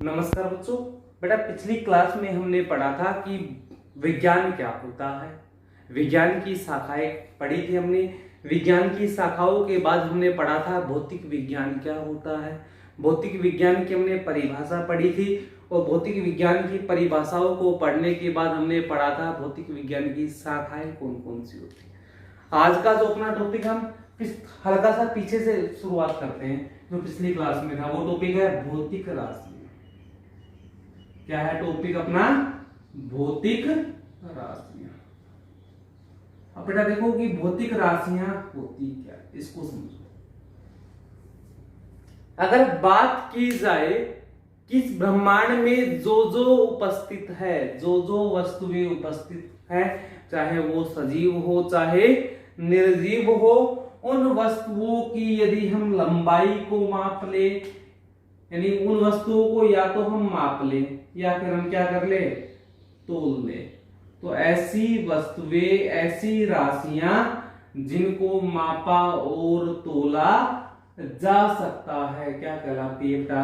नमस्कार बच्चों। बेटा पिछली क्लास में हमने पढ़ा था कि विज्ञान क्या होता है। विज्ञान की शाखाएं पढ़ी थी हमने। विज्ञान की शाखाओं के बाद हमने पढ़ा था भौतिक विज्ञान क्या होता है। भौतिक विज्ञान की हमने परिभाषा पढ़ी थी और भौतिक विज्ञान की परिभाषाओं को पढ़ने के बाद हमने पढ़ा था भौतिक विज्ञान की शाखाएं कौन कौन सी होती है। आज का जो अपना टॉपिक हम हल्का सा पीछे से शुरुआत करते हैं। जो पिछली क्लास में था वो टॉपिक है भौतिक राशि। क्या है टॉपिक अपना? भौतिक राशियां। अब बेटा देखो कि भौतिक राशियां होती क्या, इसको समझो। अगर बात की जाए कि इस ब्रह्मांड में जो जो उपस्थित है, जो जो वस्तुएं उपस्थित है, चाहे वो सजीव हो चाहे निर्जीव हो, उन वस्तुओं की यदि हम लंबाई को माप ले, यानी उन वस्तुओं को या तो हम माप ले या फिर हम क्या कर ले, तोल ले, तो ऐसी वस्तुएं, ऐसी राशियां जिनको मापा और तोला जा सकता है, क्या कहलाती है बेटा?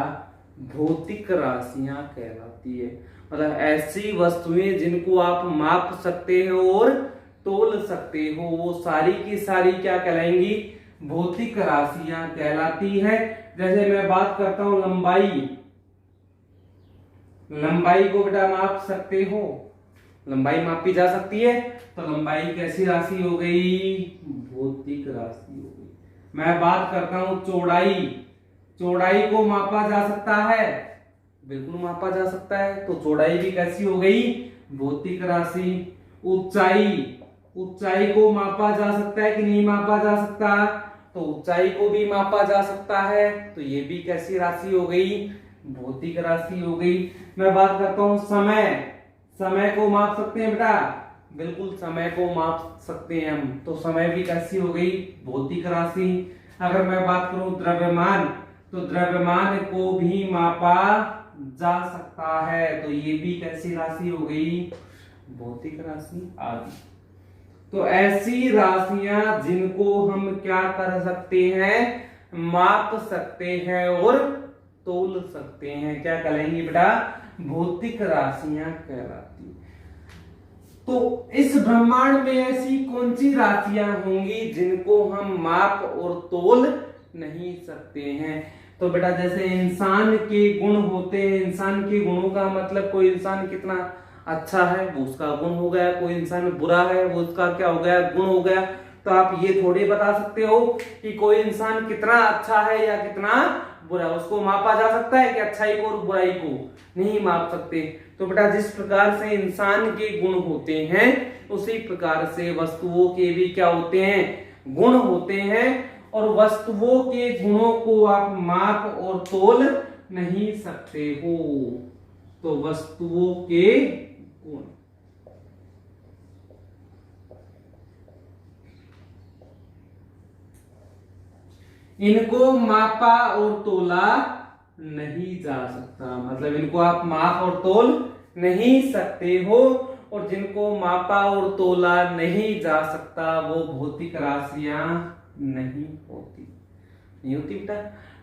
भौतिक राशियां कहलाती है। मतलब ऐसी वस्तुएं जिनको आप माप सकते हो और तोल सकते हो, वो सारी की सारी क्या कहलाएंगी? भौतिक राशियां कहलाती है। जैसे मैं बात करता हूं लंबाई, लंबाई को बेटा माप सकते हो, लंबाई मापी जा सकती है, तो लंबाई कैसी राशि हो गई? भौतिक राशि हो गई। मैं बात करता हूं चौड़ाई, चौड़ाई को मापा जा सकता है, बिल्कुल मापा जा सकता है, तो चौड़ाई भी कैसी हो गई? भौतिक राशि। ऊंचाई, ऊंचाई को मापा जा सकता है कि नहीं मापा जा सकता? तो ऊंचाई को भी मापा जा सकता है, तो ये भी कैसी राशि हो गई? भौतिक राशि हो गई। मैं बात करता हूं समय, समय को माप सकते हैं बेटा? बिल्कुल समय को माप सकते हैं हम, तो समय भी कैसी हो गई? भौतिक राशि। अगर मैं बात करूं द्रव्यमान, तो द्रव्यमान को भी मापा जा सकता है, तो ये भी कैसी राशि हो गई? भौतिक राशि आदि। तो ऐसी राशियां जिनको हम क्या कर सकते हैं? माप सकते हैं और तोल सकते हैं, क्या कहलाएंगी बेटा? भौतिक राशियां कहलाती। तो इस ब्रह्मांड में ऐसी कौन सी राशियां होंगी जिनको हम माप और तोल नहीं सकते हैं? तो बेटा जैसे इंसान के गुण होते हैं, इंसान के गुणों का मतलब कोई इंसान कितना अच्छा है वो उसका गुण हो गया, कोई इंसान बुरा है वो उसका क्या हो गया? गुण हो गया। तो आप ये थोड़ी बता सकते हो कि कोई इंसान कितना अच्छा है या कितना बुरा, उसको मापा जा सकता है कि अच्छाई को और बुराई को? नहीं माप सकते। तो बेटा जिस प्रकार से इंसान के गुण होते हैं उसी प्रकार से वस्तुओं के भी क्या होते हैं? गुण होते हैं, और वस्तुओं के गुणों को आप माप और तोल नहीं सकते हो। तो वस्तुओं के गुण, इनको मापा और तोला नहीं जा सकता, मतलब इनको आप माप और तोल नहीं सकते हो, और जिनको मापा और तोला नहीं जा सकता वो भौतिक राशियां नहीं होती, नहीं होती बेटा।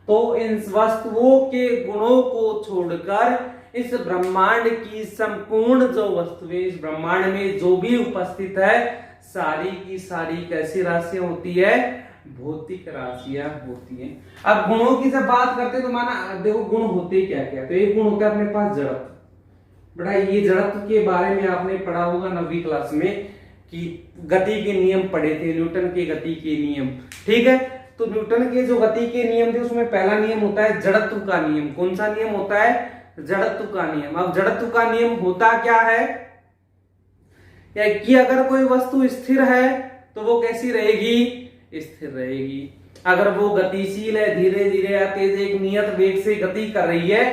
तो इन वस्तुओं के गुणों को छोड़कर इस ब्रह्मांड की संपूर्ण जो वस्तुएं, इस ब्रह्मांड में जो भी उपस्थित है, सारी की सारी कैसी राशियां होती है? भौतिक राशियां होती हैं। अब गुणों की जब बात करते हैं तो माना देखो गुण होते क्या क्या? तो एक गुण होता है अपने पास जड़त्व। बेटा ये जड़त्व के बारे में आपने पढ़ा होगा 9वीं क्लास में कि गति के नियम पढ़े थे, न्यूटन के गति के नियम, ठीक है। तो न्यूटन के जो गति के नियम थे उसमें पहला नियम होता है जड़त्व का नियम। कौन सा नियम होता है? जड़त्व का नियम। अब जड़त्व का नियम होता क्या है? कि अगर कोई वस्तु स्थिर है तो वो कैसी रहेगी? स्थिर रहेगी। अगर वो गतिशील है, धीरे धीरे या तेज एक नियत वेग से गति कर रही है,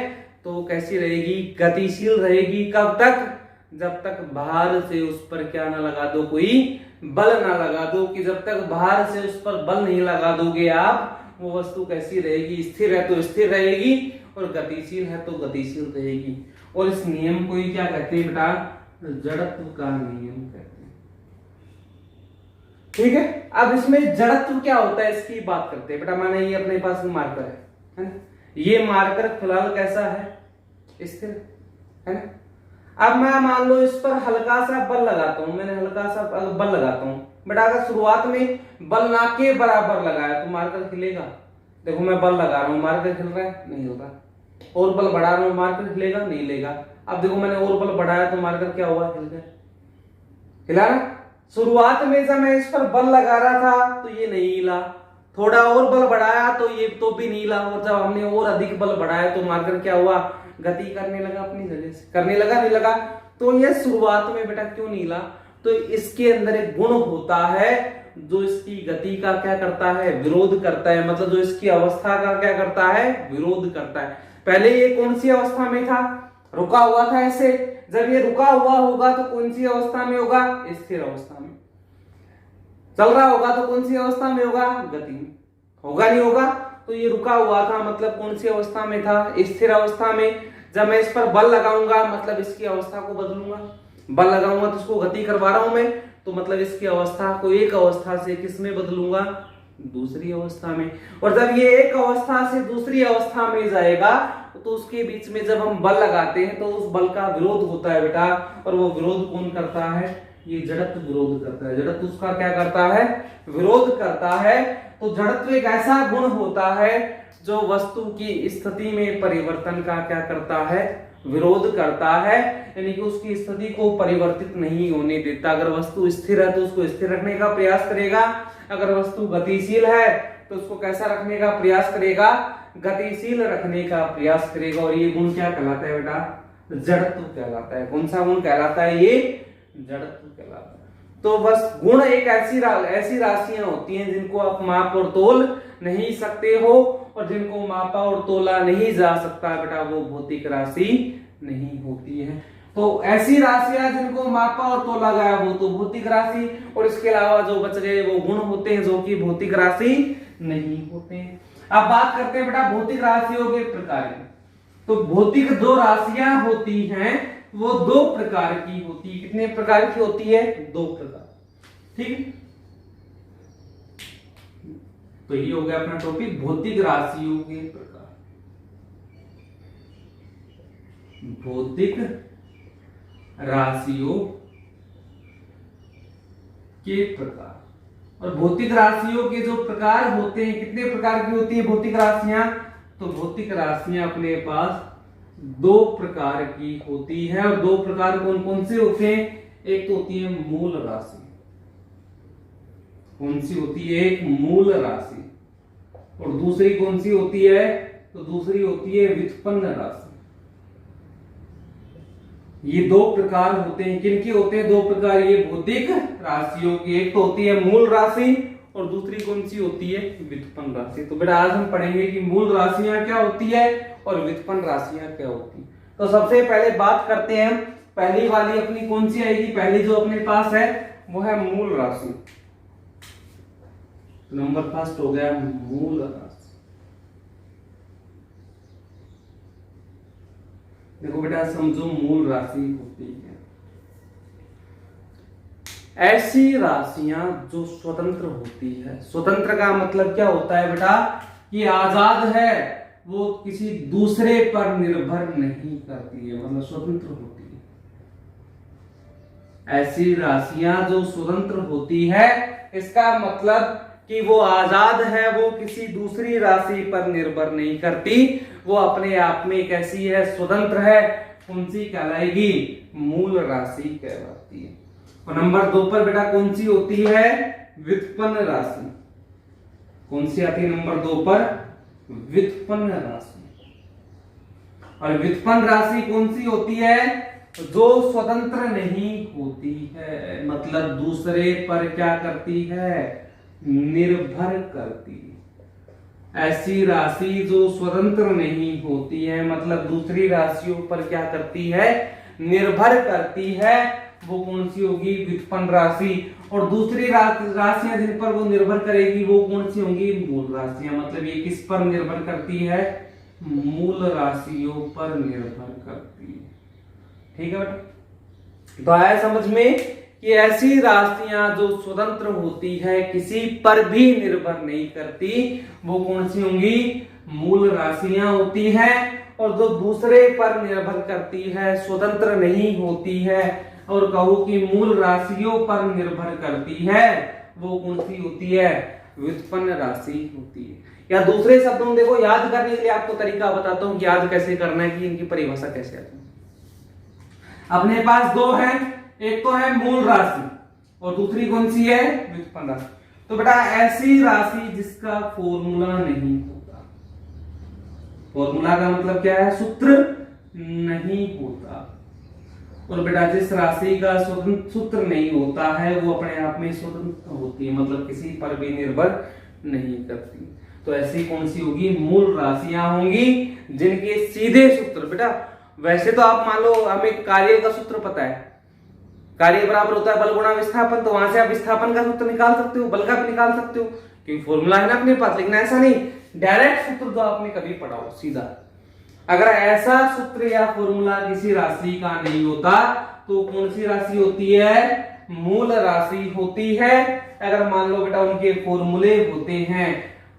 तो वो कैसी रहेगी? गतिशील रहेगी। कब तक? जब तक बाहर से उस पर क्या ना लगा दो, कोई बल ना लगा दो। कि जब तक बाहर से उस पर बल नहीं लगा दोगे आप, वो वस्तु कैसी रहेगी? स्थिर है तो स्थिर रहेगी, और गतिशील है तो गतिशील रहेगी। और इस नियम को ही क्या कहते हैं बेटा? जड़त्व का नियम कहते हैं, ठीक है। अब इसमें जड़त्व क्या होता है इसकी बात करते हैं बेटा। माने ये अपने पास मार्कर है ना, ये मार्कर फिलहाल कैसा है? स्थिर है ना। अब मैं मान लो इस पर हल्का सा बल लगाता हूं, मैंने हल्का सा बल लगाता हूं, बट अगर शुरुआत में बल ना के बराबर लगाया तो मार्कर हिलेगा। देखो मैं बल लगा रहा हूं, मार्कर हिल रहा है, नहीं हिल रहा। और बल बढ़ा रहा हूं, मार्कर हिलेगा, नहीं हिलेगा। अब देखो मैंने और बल बढ़ाया तो मार्कर क्या हुआ, हिल गया, हिला ना। शुरुआत में जब मैं इस पर बल लगा रहा था तो ये नहीं हिला, थोड़ा और बल बढ़ाया तो ये तो भी नहीं हिला, और जब हमने और अधिक बल बढ़ाया तो मार्कर क्या हुआ, गति करने लगा, अपनी जगह से करने लगा, नहीं लगा। तो ये शुरुआत में बेटा क्यों नहीं हिला, तो इसके अंदर एक गुण होता है जो इसकी गति का क्या करता है, विरोध करता है। मतलब जो इसकी अवस्था का क्या करता है, विरोध करता है। पहले ये कौन सी अवस्था में था, रुका हुआ था ऐसे। जब ये रुका हुआ होगा तो कौन सी अवस्था में होगा, स्थिर अवस्था में। चल रहा होगा तो कौन सी अवस्था में होगा, गति में होगा, नहीं होगा। तो ये रुका हुआ था मतलब कौन सी अवस्था में था, स्थिर अवस्था में। जब मैं इस पर बल लगाऊंगा मतलब इसकी अवस्था को बदलूंगा, बल लगाऊंगा तो इसको गति करवा रहा हूं मैं, तो मतलब इसकी अवस्था को एक अवस्था से किस में बदलूंगा, दूसरी अवस्था में। और जब ये एक अवस्था से दूसरी अवस्था में जाएगा तो उसके बीच में जब हम बल लगाते हैं तो उस बल का विरोध होता है बेटा। और वो विरोध कौन करता है, ये जड़त्व विरोध करता है। जड़त्व उसका क्या करता है, विरोध करता है। तो जड़त्व एक ऐसा गुण होता है जो वस्तु की स्थिति में परिवर्तन का क्या करता है, विरोध करता है, यानी कि उसकी स्थिति को परिवर्तित नहीं होने देता। अगर वस्तु स्थिर है तो उसको स्थिर रखने का प्रयास करेगा, अगर वस्तु गतिशील है तो उसको कैसा रखने का प्रयास करेगा, गतिशील रखने का प्रयास करेगा। और ये गुण क्या कहलाता है बेटा, जड़त्व कहलाता है। कौन सा गुण कहलाता है, ये जड़त्व कहलाता है। तो बस गुण एक ऐसी राशियां होती हैं जिनको आप माप और तोल नहीं सकते हो, और जिनको मापा और तोला नहीं जा सकता बेटा वो भौतिक राशि नहीं होती है। तो ऐसी राशियां जिनको मापा और तोला गया वो तो भौतिक राशि, और इसके अलावा जो बच गए वो गुण होते हैं जो कि भौतिक राशि नहीं होते हैं। अब बात करते हैं बेटा भौतिक राशियों के प्रकार। तो भौतिक जो राशियां होती हैं वो दो प्रकार की होती है। कितने प्रकार की होती है, दो प्रकार, ठीक है। तो ये हो गया अपना टॉपिक भौतिक राशियों के प्रकार। भौतिक राशियों के प्रकार। और भौतिक राशियों के जो प्रकार होते हैं, कितने प्रकार की होती है भौतिक राशियां, तो भौतिक राशियां अपने पास दो प्रकार की होती है। और दो प्रकार कौन कौन से होते हैं, एक तो होती है मूल राशि। कौन सी होती है, एक मूल राशि, और दूसरी कौन सी होती है, तो दूसरी होती है व्युत्पन्न राशि। ये दो प्रकार होते हैं। किनके होते हैं दो प्रकार, ये भौतिक राशियों की। एक तो होती है मूल राशि और दूसरी कौन सी होती है, व्युत्पन्न राशि। तो बेटा आज हम पढ़ेंगे कि मूल राशियां क्या होती है और व्युत्पन्न राशियां क्या होती है। तो सबसे पहले बात करते हैं, पहली वाली अपनी कौन सी आएगी, पहली जो अपने पास है वो है मूल राशि। नंबर फर्स्ट हो गया मूल राशि। देखो बेटा समझो, मूल राशि होती है ऐसी राशियां जो स्वतंत्र होती है। स्वतंत्र का मतलब क्या होता है बेटा, कि आजाद है, वो किसी दूसरे पर निर्भर नहीं करती है, मतलब स्वतंत्र होती है। ऐसी राशियां जो स्वतंत्र होती है, इसका मतलब कि वो आजाद है, वो किसी दूसरी राशि पर निर्भर नहीं करती, वो अपने आप में कैसी है, स्वतंत्र है। कौन सी कहलाएगी, मूल राशि कहलाती है। और नंबर दो पर बेटा कौन सी होती है, व्युत्पन्न राशि। कौन सी आती है नंबर दो पर, व्युत्पन्न राशि। और व्युत्पन्न राशि कौन सी होती है, जो स्वतंत्र नहीं होती है, मतलब दूसरे पर क्या करती है, निर्भर करती है। ऐसी राशि जो स्वतंत्र नहीं होती है, मतलब दूसरी राशियों पर क्या करती है, निर्भर करती है, वो कौन सी होगी, व्युत्पन्न राशि। और दूसरी राशियां जिन पर वो निर्भर करेगी वो कौन सी होंगी, मूल राशियां। मतलब ये किस पर निर्भर करती है, मूल राशियों पर निर्भर करती है। ठीक है बेटा, तो आया समझ में कि ऐसी राशियां जो स्वतंत्र होती है, किसी पर भी निर्भर नहीं करती, वो कौन सी होंगी, मूल राशियां होती हैं। और जो दूसरे पर निर्भर करती है, स्वतंत्र नहीं होती है, और कहो कि मूल राशियों पर निर्भर करती है, वो कौन सी होती है? व्युत्पन्न राशि होती है। या दूसरे शब्दों में देखो, याद करने के लिए आपको तरीका बताता हूं कि याद कैसे करना है, कि इनकी परिभाषा कैसे आती है। अपने पास दो है, एक तो है मूल राशि और दूसरी कौन सी है? व्युत्पन्न राशि। तो बेटा ऐसी राशि जिसका फॉर्मूला नहीं होता, फॉर्मूला का मतलब क्या है? सूत्र नहीं होता। और बेटा जिस राशि का सूत्र नहीं होता है वो अपने आप में स्वतंत्र होती है, मतलब किसी पर भी निर्भर नहीं करती। तो ऐसी कौन सी होगी? मूल राशियां होंगी जिनके सीधे सूत्र, बेटा वैसे तो आप मान लो हमें कार्य का सूत्र पता है, कार्य बराबर होता है बल गुणा विस्थापन, तो वहां से आप विस्थापन का सूत्र निकाल सकते हो, बल का भी निकाल सकते हो, क्योंकि फॉर्मूला है ना अपने पास। लेकिन ऐसा नहीं डायरेक्ट सूत्र जो आपने कभी पढ़ा हो सीधा, अगर ऐसा सूत्र या फॉर्मूला किसी राशि का नहीं होता तो कौन सी राशि होती है? मूल राशि होती है। अगर मान लो बेटा उनके फॉर्मूले होते हैं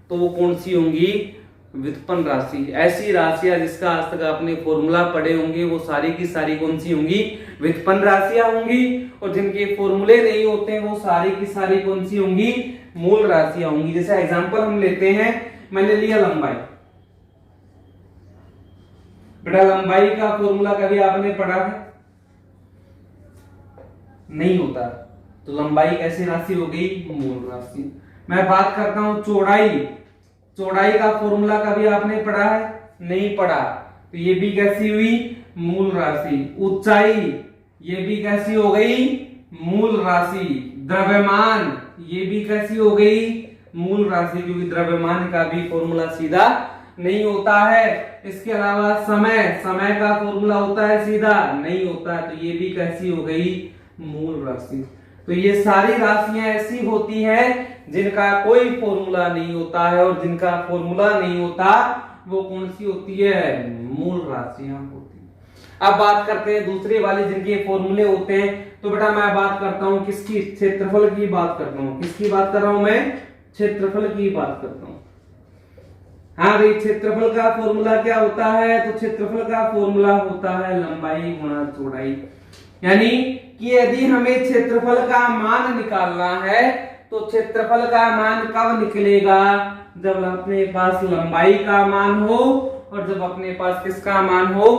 तो वो कौन सी होंगी? व्युत्पन्न राशि। ऐसी राशियां जिसका आज तक आपने फॉर्मूला पढ़े होंगे वो सारी की सारी कौन सी होंगी? व्युत्पन्न राशियां होंगी। और जिनके फॉर्मूले नहीं होते हैं वो सारी की सारी कौन सी होंगी? मूल राशियां होंगी। जैसे एग्जांपल हम लेते हैं, मैंने लिया लंबाई। बेटा लंबाई का फॉर्मूला कभी आपने पढ़ा है? नहीं होता। तो लंबाई कैसी राशि हो गई? मूल राशि। मैं बात करता हूं चौड़ाई। चौड़ाई का फॉर्मूला कभी आपने पढ़ा है? नहीं पढ़ा। तो ये भी कैसी हुई? मूल राशि। ऊंचाई ये भी कैसी हो गई? मूल राशि। द्रव्यमान ये भी कैसी हो गई? मूल राशि, क्योंकि द्रव्यमान का भी फॉर्मूला सीधा नहीं होता है। इसके अलावा समय, समय का फॉर्मूला होता है सीधा? नहीं होता। तो ये भी कैसी हो गई? मूल राशि। तो ये सारी राशियां ऐसी होती हैं जिनका कोई फॉर्मूला नहीं होता है, और जिनका फॉर्मूला नहीं होता वो कौन सी होती है? मूल राशियां होती हैं। अब बात करते हैं दूसरी वाली जिनके फॉर्मूले होते हैं। तो बेटा मैं बात करता हूं किसकी? क्षेत्रफल की बात करता हूं। किसकी बात कर रहा हूं मैं? क्षेत्रफल की बात करता हूं। हाँ भाई, क्षेत्रफल का फॉर्मूला क्या होता है? तो क्षेत्रफल का फॉर्मूला होता है लंबाई गुणा चौड़ाई। यानी कि यदि हमें क्षेत्रफल का मान निकालना है तो क्षेत्रफल का मान कब निकलेगा? जब अपने पास लंबाई का मान हो और जब अपने पास किसका मान हो?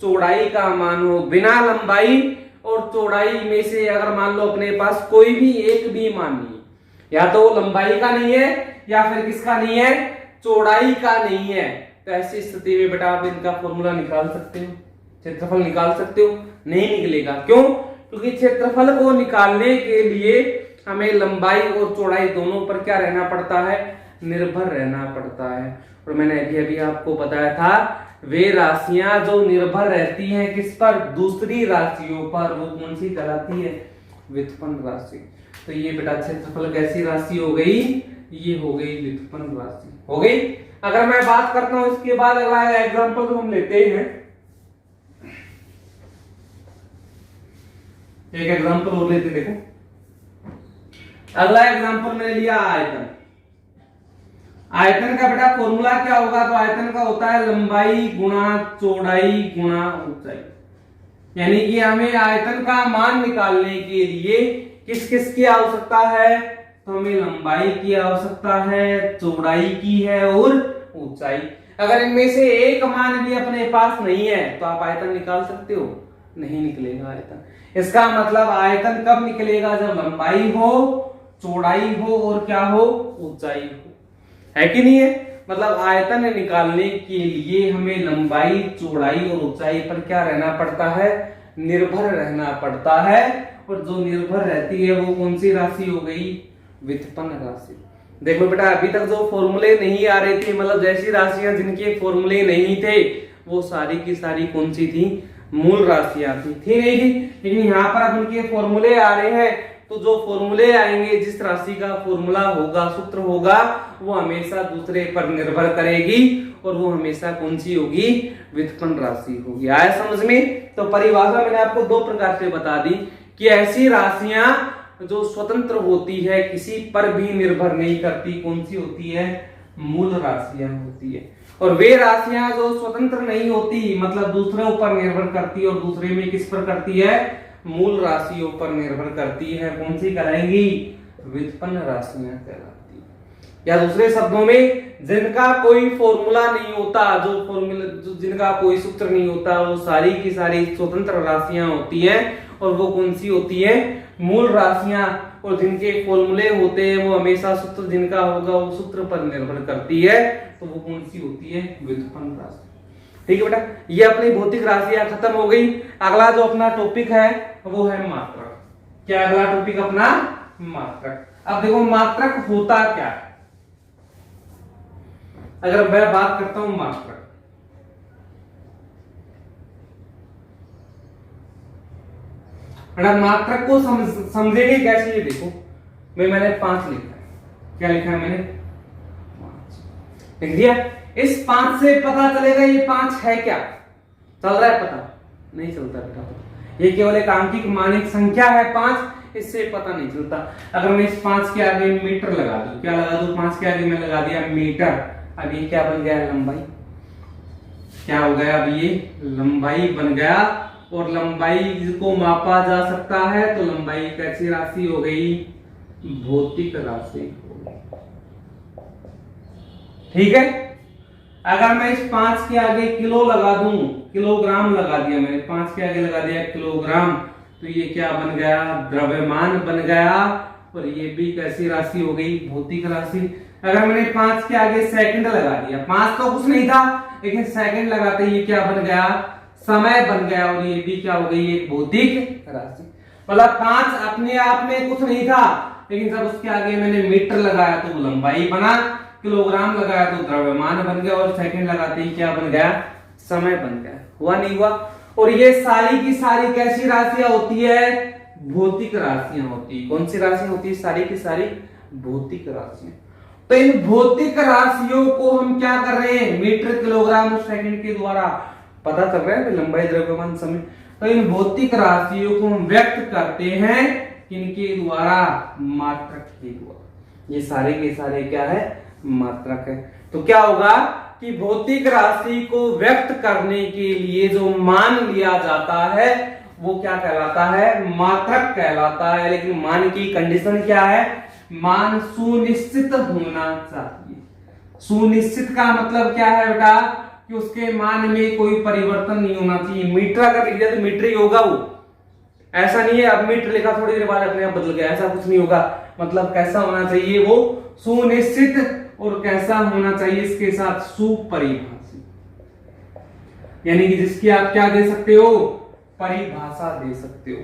चौड़ाई का मान हो। बिना लंबाई और चौड़ाई में से अगर मान लो अपने पास कोई भी एक भी मान नहीं, या तो वो लंबाई का नहीं है या फिर किसका नहीं है? चौड़ाई का नहीं है, तो ऐसी स्थिति में बेटा आप इनका फॉर्मूला निकाल सकते हो, क्षेत्रफल निकाल सकते हो? नहीं निकलेगा। क्यों? क्योंकि क्षेत्रफल को निकालने के लिए हमें लंबाई और चौड़ाई दोनों पर क्या रहना पड़ता है? निर्भर रहना पड़ता है। और मैंने अभी अभी आपको बताया था वे राशियां जो निर्भर रहती हैं किस पर? दूसरी राशियों पर, वो कौन सी कहलाती है? व्युत्पन्न राशि। तो ये बेटा क्षेत्रफल कैसी राशि हो गई? ये हो गई व्युत्पन्न राशि। हो गई। अगर मैं बात करता हूं इसके बाद अगला एग्जांपल तो हम लेते हैं, एक एग्जांपल और लेते। देखो अगला एग्जांपल मैंने लिया आयतन। आयतन का बेटा फॉर्मूला क्या होगा? तो आयतन का होता है लंबाई गुणा चौड़ाई गुणा ऊंचाई। यानी कि हमें आयतन का मान निकालने के लिए किस किस की आवश्यकता है? तो हमें लंबाई की आवश्यकता है, चौड़ाई की है और ऊंचाई। अगर इनमें से एक मान भी अपने पास नहीं है तो आप आयतन निकाल सकते हो? नहीं निकलेगा आयतन। इसका मतलब आयतन कब निकलेगा? जब लंबाई हो, चौड़ाई हो और क्या हो? ऊंचाई हो। है कि नहीं है? मतलब आयतन निकालने के लिए हमें लंबाई, चौड़ाई और ऊंचाई पर क्या रहना पड़ता है? निर्भर रहना पड़ता है। और जो निर्भर रहती है वो कौन सी राशि हो गई? व्युत्पन्न राशि। देखो बेटा अभी तक जो फॉर्मूले नहीं आ रहे थे, मतलब जैसी राशियां जिनके फॉर्मूले नहीं थे वो सारी की सारी कौन सी थी? मूल राशियां थी नहीं थी। लेकिन यहाँ पर अब उनके फॉर्मूले आ रहे हैं, तो जो फॉर्मूले आएंगे, जिस राशि का फॉर्मूला होगा, सूत्र होगा, वो हमेशा दूसरे पर निर्भर करेगी और वो हमेशा कौन सी होगी? व्युत्पन्न राशि होगी। आया समझ में? तो परिभाषा मैंने आपको दो प्रकार से बता दी कि ऐसी राशियां जो स्वतंत्र होती है, किसी पर भी निर्भर नहीं करती, कौन सी होती है? मूल राशियां होती है। और वे राशियां जो स्वतंत्र नहीं होती, मतलब दूसरे ऊपर निर्भर करती है, और दूसरे में किस पर करती है, मूल राशियों पर निर्भर करती है, कौन सी कहलाएंगी, व्युत्पन्न राशियां कहलाती है। या दूसरे शब्दों में जिनका कोई फॉर्मूला नहीं होता, जिनका कोई सूत्र नहीं होता, वो सारी की सारी स्वतंत्र राशियां होती हैं, और वो कौन सी होती है, मूल राशियां। और जिनके फॉर्मूले होते हैं वो हमेशा सूत्र जिनका होगा वो सूत्र पर निर्भर करती है, तो वो कौन सी होती है, व्युत्पन्न राशि। ठीक है बेटा, ये अपनी भौतिक राशियां खत्म हो गई। अगला जो अपना टॉपिक है वो है मात्रक। क्या अगला टॉपिक अपना, मात्रक। अब देखो मात्रक होता क्या है, अगर मैं बात करता हूं मात्रक, मात्रक को समझेंगे कैसे, ये देखो मैंने 5 लिखा है। क्या लिखा है मैंने, 5 लिख दिया। इस 5 से पता चलेगा ये 5 है क्या, चल रहा है पता, नहीं चलता बेटा। ये केवल एक आंकिक मानिक संख्या है 5, इससे पता नहीं चलता। अगर मैं इस 5 के आगे मीटर लगा दूं, क्या लगा दूं, 5 के आगे मैं लगा दिया मीटर, अब ये क्या बन गया, लंबाई। क्या हो गया, अब ये लंबाई बन गया, और लंबाई को मापा जा सकता है, तो लंबाई कैसी राशि हो गई, भौतिक राशि हो गई। ठीक है। अगर मैं इस 5 के आगे किलो लगा दूं, किलोग्राम लगा दिया मैंने, 5 के आगे लगा दिया किलोग्राम, तो ये क्या बन गया, द्रव्यमान बन गया, और ये भी कैसी राशि हो गई, भौतिक राशि। अगर मैंने 5 के आगे सेकंड लगा दिया, 5 तो कुछ नहीं था, लेकिन सेकंड लगाते ये क्या बन गया, समय बन गया, और ये भी क्या हो गई, एक भौतिक राशि। मतलब 5 अपने आप में कुछ नहीं था, लेकिन जब उसके आगे मैंने मीटर लगाया तो लंबाई बना, किलोग्राम लगाया तो द्रव्यमान बन गया, और सेकंड लगाते ही क्या बन गया, समय बन गया। हुआ नहीं हुआ। और ये सारी की सारी कैसी राशियां होती है, भौतिक राशियां होती है। कौन सी राशि होती है, सारी की सारी भौतिक राशियां। तो इन भौतिक राशियों को हम क्या कर रहे हैं, मीटर, किलोग्राम और सेकंड के द्वारा पता चल रहा है, लंबाई, द्रव्यमान, समय। तो इन भौतिक राशियों को हम व्यक्त करते हैं किनके द्वारा, मात्रक के द्वारा। ये सारे के सारे क्या है, मात्रक है। तो क्या होगा कि भौतिक राशि को व्यक्त करने के लिए जो मान लिया जाता है वो क्या कहलाता है, मात्रक कहलाता है। लेकिन मान की कंडीशन क्या है, मान सुनिश्चित होना चाहिए। सुनिश्चित का मतलब क्या है बेटा, कि उसके मान में कोई परिवर्तन नहीं होना चाहिए। मीटर अगर लिख दिया तो मीटर ही होगा वो, ऐसा नहीं है अब मीटर लिखा थोड़ी देर बाद अपने आप बदल गया, ऐसा कुछ नहीं होगा। मतलब कैसा होना चाहिए, वो सुनिश्चित, और कैसा होना चाहिए, इसके साथ सुपरिभाषित, यानी कि जिसकी आप क्या दे सकते हो, परिभाषा दे सकते हो।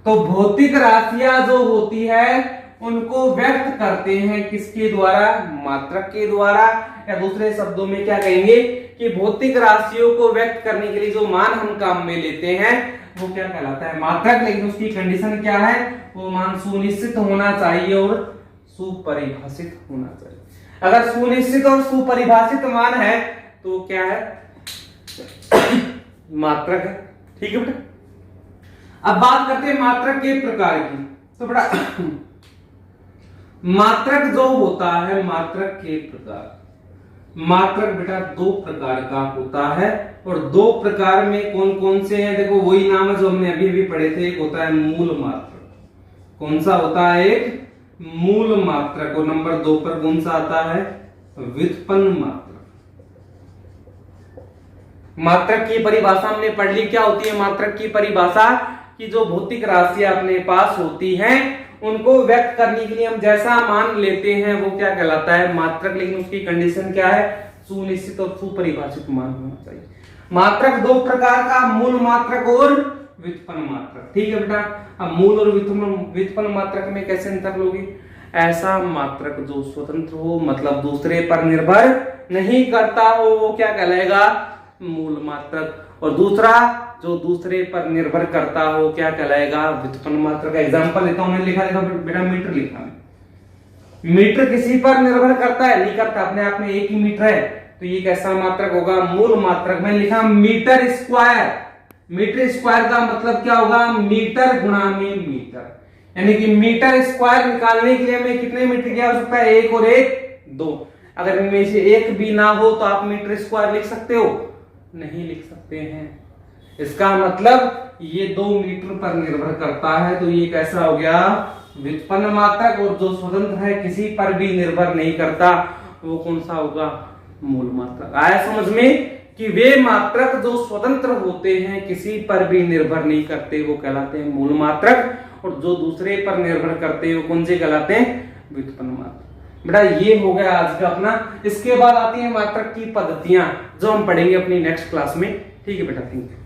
तो भौतिक राशियां जो होती है उनको व्यक्त करते हैं किसके द्वारा, मात्रक के द्वारा। या दूसरे शब्दों में क्या कहेंगे कि भौतिक राशियों को व्यक्त करने के लिए जो मान हम काम में लेते हैं वो क्या कहलाता है, मात्रक। लेकिन उसकी कंडीशन क्या है, वो मान सुनिश्चित होना चाहिए और सुपरिभाषित होना चाहिए। अगर सुनिश्चित और सुपरिभाषित मान है तो क्या है, मात्रक है। ठीक है बेटा। अब बात करते हैं मात्रक के प्रकार की। तो बेटा मात्रक जो होता है, मात्रक के प्रकार, मात्रक बेटा 2 प्रकार का होता है। और 2 प्रकार में कौन कौन से हैं, देखो वही नाम है जो हमने अभी अभी पढ़े थे। एक होता है मूल मात्रक, कौन सा होता है, एक मूल मात्रक। और नंबर 2 पर कौन सा आता है, व्युत्पन्न मात्रक। मात्रक की परिभाषा हमने पढ़ ली, क्या होती है मात्रक की परिभाषा, कि जो भौतिक राशियां अपने पास होती हैं उनको व्यक्त करने के लिए हम जैसा मान लेते हैं वो क्या कहलाता है, मात्रक। लेकिन उसकी कंडीशन क्या है, सुनिश्चित और सुपरिभाषित मान होना चाहिए। मात्रक 2 प्रकार का, मूल मात्रक और व्युत्पन्न मात्रक। ठीक है बेटा। अब मूल और व्युत्पन्न मात्रक में कैसे अंतर लोगे, ऐसा मात्रक जो स्वतंत्र हो, मतलब दूसरे पर निर्भर नहीं करता हो, वो क्या कहलाएगा, मूल मात्रक। और दूसरा जो दूसरे पर निर्भर करता हो क्या कहलाएगा, व्युत्पन्न मात्रक। एग्जांपल लेता हूं, मैंने लिखा देखा बेटा, मीटर लिखा। मीटर किसी पर निर्भर करता है, नहीं करता, अपने आप में एक ही मीटर है, तो ये कैसा मात्रक होगा, मूल मात्रक। मैंने लिखा मीटर स्क्वायर। मीटर स्क्वायर का मतलब क्या होगा, मीटर गुणा में मीटर, यानी कि मीटर स्क्वायर निकालने के लिए हमें कितने मीटर की आवश्यकता है, 1 और 1 2। अगर इनमें से एक भी ना हो तो आप मीटर स्क्वायर लिख सकते हो? नहीं लिख सकते हैं। इसका मतलब ये 2 मीटर पर निर्भर करता है, तो ये कैसा हो गया? व्युत्पन्न मात्रक। और जो स्वतंत्र है, किसी पर भी निर्भर नहीं करता, वो कौन सा होगा? मूल मात्रक। आया समझ में कि वे मात्रक जो स्वतंत्र होते हैं, किसी पर भी निर्भर नहीं करते, वो कहलाते हैं मूल मात्रक, और जो दूसरे पर निर्भर करते हैं वो कौन से कहलाते हैं? व्युत्पन्न मात्रक। बेटा ये हो गया आज का अपना। इसके बाद आती है मात्रक की पद्धतियां, जो हम पढ़ेंगे अपनी नेक्स्ट क्लास में। ठीक है बेटा, थैंक यू।